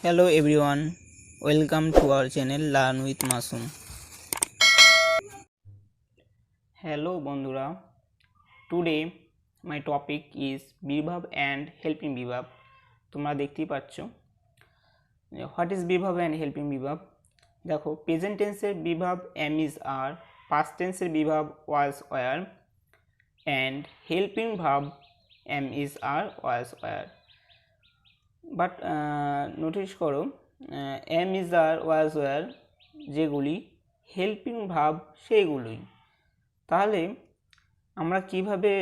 Hello everyone, welcome to our channel Learn with Masum. Hello বন্ধুরা, today my topic is be-verb and helping be-verb. তোমরা দেখতেই পাচ্ছ what is be-verb and helping be-verb. দেখো present tense এর be-verb am is are, past tense এর be-verb was were and helping verb am is are was were. But notice করো am is are was were যেগুলি helping verb সেইগুলোই। তাহলে আমরা কিভাবে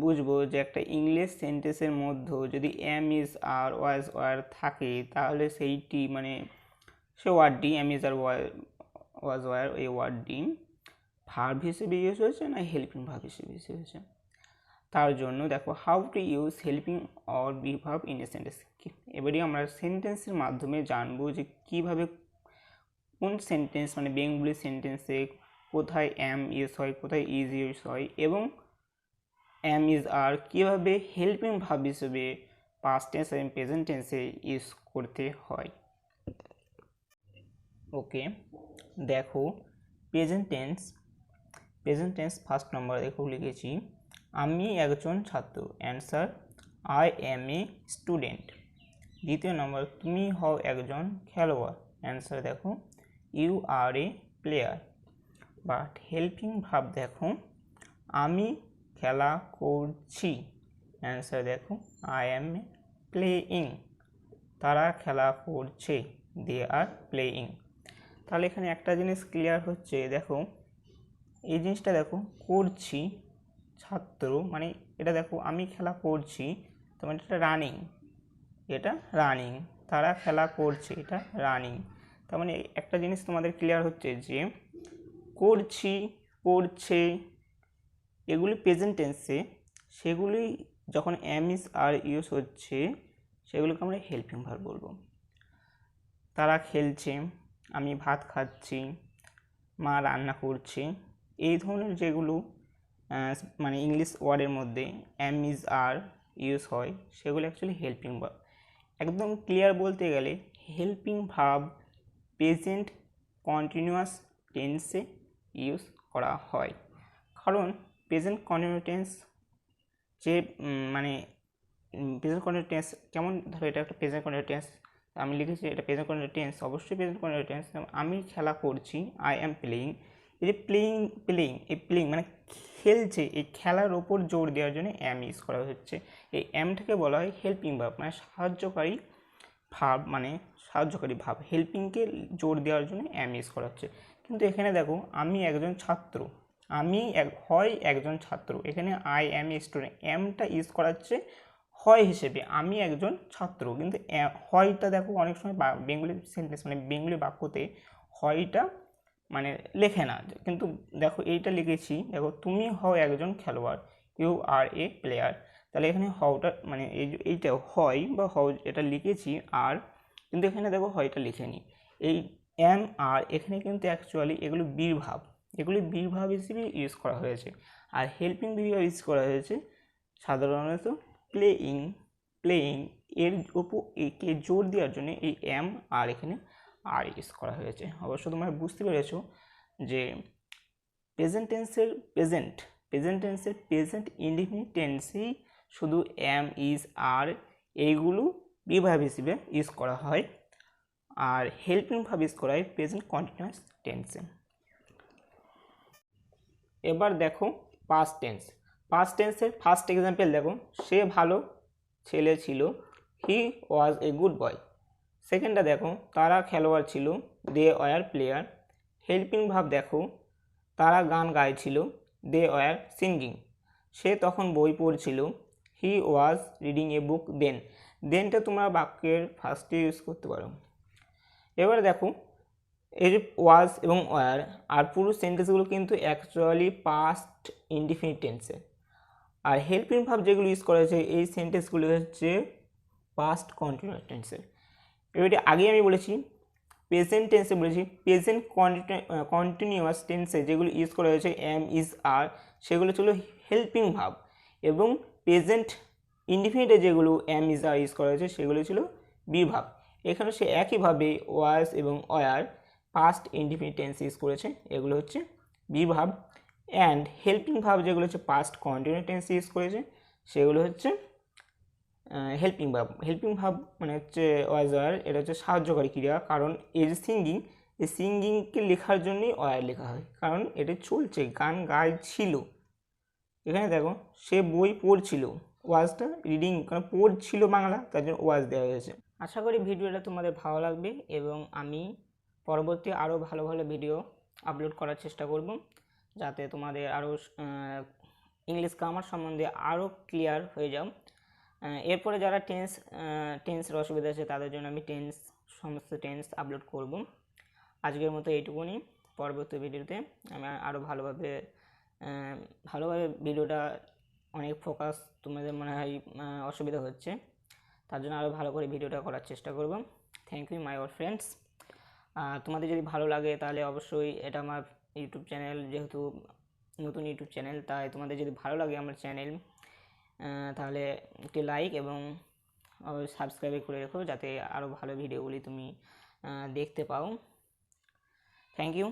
বুঝবো যে একটা ইংলিশ সেন্টেন্সের মধ্যে যদি am is are was were থাকে তাহলে সেইটি সে ওয়ার্ডটি am is are was were এই ওয়ার্ডটি ভার্ব হিসেবে ইউজ হয়েছে না হেল্পিং ভার্ব হিসেবে ইউজ হয়েছে। তার জন্য দেখো how to use helping or be verb in a sentence. এবারে আমরা সেন্টেন্সের মাধ্যমে জানবো যে কিভাবে কোন সেন্টেন্স বেঙ্গলি সেন্টেন্সে কোথায় এম ইউজ হয়, কোথায় ইজ ইউজ হয় এবং এম ইজ আর কীভাবে হেল্পিং ভার্ব হিসেবে পাস্ট টেন্স এবং প্রেজেন্ট টেন্সে ইউজ করতে হয়। ওকে, দেখো প্রেজেন্ট টেন্স ফার্স্ট নম্বর দেখো লিখেছি আমি একজন ছাত্র, answer I am a student. দ্বিতীয় নম্বর তুমি হও একজন খেলোয়াড়, অ্যান্সার দেখো you are a player. But helping verb দেখো আমি খেলা করছি, অ্যান্সার দেখো আই এম এ প্লেয়িং। তারা খেলা করছে, দে আর প্লেয়িং। তাহলে এখানে একটা জিনিস ক্লিয়ার হচ্ছে, দেখো এই জিনিসটা দেখো করছি ছাত্র এটা দেখো আমি খেলা করছি তো এটা রানিং, তারা খেলা করছে এটা রানিং। তার একটা জিনিস তোমাদের ক্লিয়ার হচ্ছে যে করছি করছে এগুলি প্রেজেন্ট টেন্সে, সেগুলি যখন এম ইজ আর ইউজ হচ্ছে সেগুলোকে আমরা হেল্পিং ভার্ব বলবো। তারা খেলছে, আমি ভাত খাচ্ছি, মা রান্না করছে, এই ধরনের যেগুলো ইংলিশ ওয়ার্ডের মধ্যে এম ইজ আর ইউজ হয় সেগুলো অ্যাকচুয়ালি হেল্পিং ভার্ব। একদম ক্লিয়ার বলতে গেলে হেল্পিং ভার্ব প্রেজেন্ট কন্টিনিউয়াস টেন্সে ইউজ করা হয়। কারণ প্রেজেন্ট কন্টিনিউয়াস টেন্স যে প্রেজেন্ট কন্টিনিউয়াস টেন্স কেমন, ধরো এটা একটা প্রেজেন্ট কন্টিনিউয়াস টেন্স, আমি লিখেছি এটা প্রেজেন্ট কন্টিনিউয়াস টেন্স, অবশ্যই প্রেজেন্ট কন্টিনিউয়াস টেন্স। আমি খেলা করছি, আই অ্যাম প্লেয়িং। এই যে প্লেয়িং খেলছে, এই খেলার ওপর জোর দেওয়ার জন্য এম ইউজ করা হচ্ছে। এই এমটাকে বলা হয় হেল্পিং ভার্ব, সাহায্যকারী ভাব, হেল্পিংকে জোর দেওয়ার জন্য এম ইউজ করা হচ্ছে। কিন্তু এখানে দেখো আমি একজন ছাত্র, একজন ছাত্র, এখানে আই এম এ স্টুডেন্ট, এমটা ইউজ করা হচ্ছে হয় হিসেবে, আমি একজন ছাত্র। কিন্তু হয়টা দেখো অনেক সময় বেঙ্গলি সেন্টেন্স বেঙ্গলি বাক্যতে হয়টা লেখে না, কিন্তু দেখো এইটা লিখেছি, দেখো তুমি হও একজন খেলোয়াড়, ইউ আর এ প্লেয়ার। তাহলে এখানে হওটা এইটা হয় বা হও এটা লিখেছি আর, কিন্তু এখানে দেখো হয়টা লিখেনি। এই এম আর এখানে কিন্তু অ্যাকচুয়ালি এগুলো বীর ভাব হিসেবে ইউজ করা হয়েছে। আর হেল্পিং ভাব ইউজ করা হয়েছে সাধারণত প্লেয়িং এর উপর একে জোর দেওয়ার জন্য এই এম আর এখানে আর ইউজ করা হয়েছে। অবশ্য তোমরা বুঝতে পেরেছো যে প্রেজেন্ট টেন্সের প্রেজেন্ট ইনডিফিনিট টেন্সেই শুধু এম ইজ আর এইগুলো ভার্ব হিসেবে ইউজ করা হয়, আর হেল্পিং ভার্ব ইউজ করা হয় প্রেজেন্ট কন্টিনিউয়াস টেন্সে। এবার দেখো পাস্ট টেন্সের ফার্স্ট এক্সাম্পল দেখো সে ভালো ছেলে ছিল, হি ওয়াজ এ গুড বয়। সেকেন্ডটা দেখো তারা খেলোয়াড় ছিল, they were player. Helping verb দেখো তারা গান গাইছিল, দে ওয়ার সিঙ্গিং। সে তখন বই পড়ছিল, হি ওয়াজ রিডিং এ বুক দেনটা তোমরা বাক্যের ফার্স্টে ইউজ করতে পারো। এবারে দেখো এই যে ওয়াজ এবং ওয়ার আর পুরো সেন্টেন্সগুলো কিন্তু অ্যাকচুয়ালি পাস্ট ইনডিফিনিট টেন্সে, আর হেল্পিং ভার্ব যেগুলো ইউজ করা হয়েছে এই সেন্টেন্সগুলো হচ্ছে পাস্ট কন্টিনিউয়াস টেন্সে। এবারে আগে আমি বলেছি প্রেজেন্ট টেন্সে বলেছি, প্রেজেন্ট কন্টিনিউয়াস টেন্সে যেগুলো ইউজ করা হয়েছে এম ইজ আর সেগুলো ছিল হেল্পিং ভার্ব, এবং প্রেজেন্ট ইনডিফিনিটে যেগুলো এম ইজ আর ইউজ করা হয়েছে সেগুলো ছিল বি ভার্ব। এখানে সে একইভাবে ওয়াজ এবং were past indefinite tense use করেছে, এগুলো হচ্ছে be verb. And helping verb যেগুলো হচ্ছে পাস্ট কন্টিনিউয়াস টেন্স ইউজ করেছে, সেগুলো হচ্ছে হেল্পিং ভার্ব। হেল্পিং ভার্ব মানে হচ্ছে ওয়াজ ওয়ার, এটা হচ্ছে সাহায্যকারী ক্রিয়া, কারণ এই যে সিঙ্গিং, এই সিঙ্গিংকে লেখার জন্যই ওয়ার লেখা হয়, কারণ এটা চলছে, গান গাইছিল। এখানে দেখো সে বই পড়ছিল, ওয়াজটা রিডিং, কারণ পড়ছিল বাংলা, তার জন্য ওয়াজ দেওয়া হয়েছে। আশা করি ভিডিওটা তোমাদের ভালো লাগবে এবং আমি পরবর্তী আরও ভালো ভালো ভিডিও আপলোড করার চেষ্টা করব, যাতে তোমাদের আরও ইংলিশ গ্রামার সম্বন্ধে আরও ক্লিয়ার হয়ে যাও। এরপরে যারা টেন্সের অসুবিধা আছে তাদের জন্য আমি সমস্ত টেন্স আপলোড করব। আজকের মতো এইটুকুনি। পরবর্তী ভিডিওতে আমি আরও ভালোভাবে ভিডিওটা অনেক ফোকাস তোমাদের মনে হয় অসুবিধা হচ্ছে, তার জন্য আরও ভালো করে ভিডিওটা করার চেষ্টা করব। Thank you my all friends. তোমাদের যদি ভালো লাগে তাহলে অবশ্যই, এটা আমার ইউটিউব চ্যানেল, যেহেতু নতুন ইউটিউব চ্যানেল, তাই তোমাদের যদি ভালো লাগে আমার চ্যানেল, তাহলে একটি লাইক এবং সাবস্ক্রাইব করে রেখো, যাতে আরও ভালো ভিডিওগুলি তুমি দেখতে পাও। Thank you.